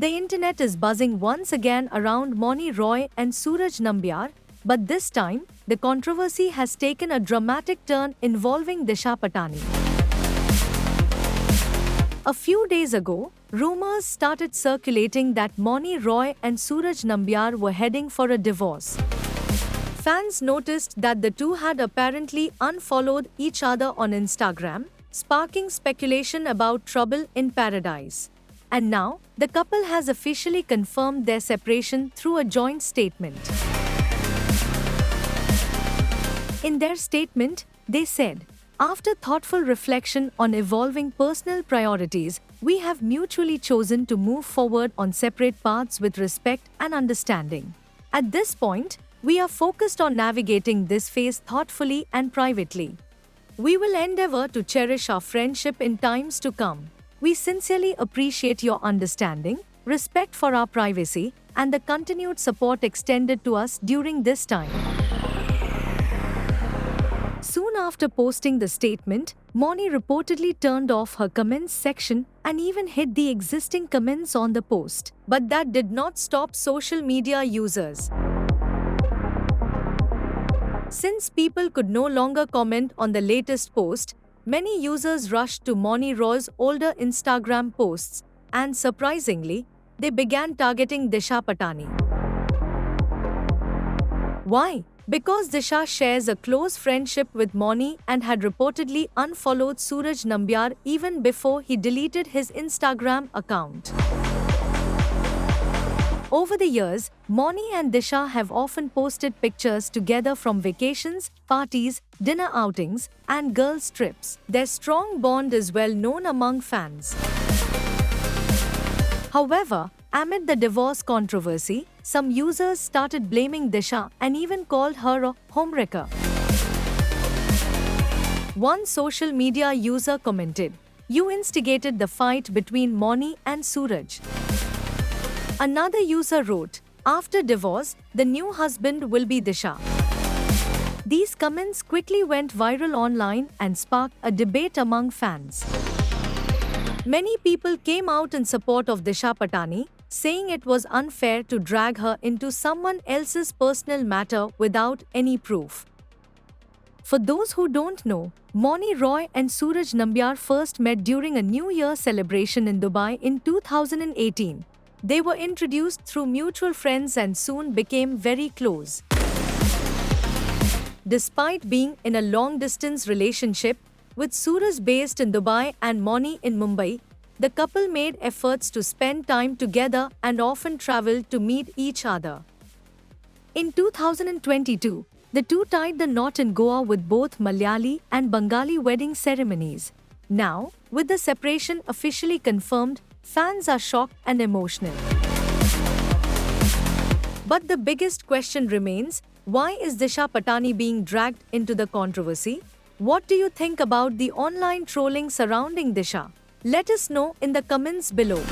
The internet is buzzing once again around Moni Roy and Suraj Nambiar, but this time, the controversy has taken a dramatic turn involving Disha Patani. A few days ago, rumors started circulating that Moni Roy and Suraj Nambiar were heading for a divorce. Fans noticed that the two had apparently unfollowed each other on Instagram, sparking speculation about trouble in paradise. And now, the couple has officially confirmed their separation through a joint statement. In their statement, they said, "After thoughtful reflection on evolving personal priorities, we have mutually chosen to move forward on separate paths with respect and understanding. At this point, we are focused on navigating this phase thoughtfully and privately. We will endeavor to cherish our friendship in times to come. We sincerely appreciate your understanding, respect for our privacy, and the continued support extended to us during this time." Soon after posting the statement, Moni reportedly turned off her comments section and even hid the existing comments on the post. But that did not stop social media users. Since people could no longer comment on the latest post, many users rushed to Moni Roy's older Instagram posts, and surprisingly, they began targeting Disha Patani. Why? Because Disha shares a close friendship with Moni and had reportedly unfollowed Suraj Nambiar even before he deleted his Instagram account. Over the years, Moni and Disha have often posted pictures together from vacations, parties, dinner outings, and girls' trips. Their strong bond is well known among fans. However, amid the divorce controversy, some users started blaming Disha and even called her a homewrecker. One social media user commented, "You instigated the fight between Moni and Suraj." Another user wrote, "After divorce, the new husband will be Disha." These comments quickly went viral online and sparked a debate among fans. Many people came out in support of Disha Patani, saying it was unfair to drag her into someone else's personal matter without any proof. For those who don't know, Moni Roy and Suraj Nambiar first met during a New Year celebration in Dubai in 2018. They were introduced through mutual friends and soon became very close. Despite being in a long-distance relationship, with Suraj based in Dubai and Moni in Mumbai, the couple made efforts to spend time together and often traveled to meet each other. In 2022, the two tied the knot in Goa with both Malayali and Bengali wedding ceremonies. Now, with the separation officially confirmed, fans are shocked and emotional. But the biggest question remains, why is Disha Patani being dragged into the controversy? What do you think about the online trolling surrounding Disha? Let us know in the comments below.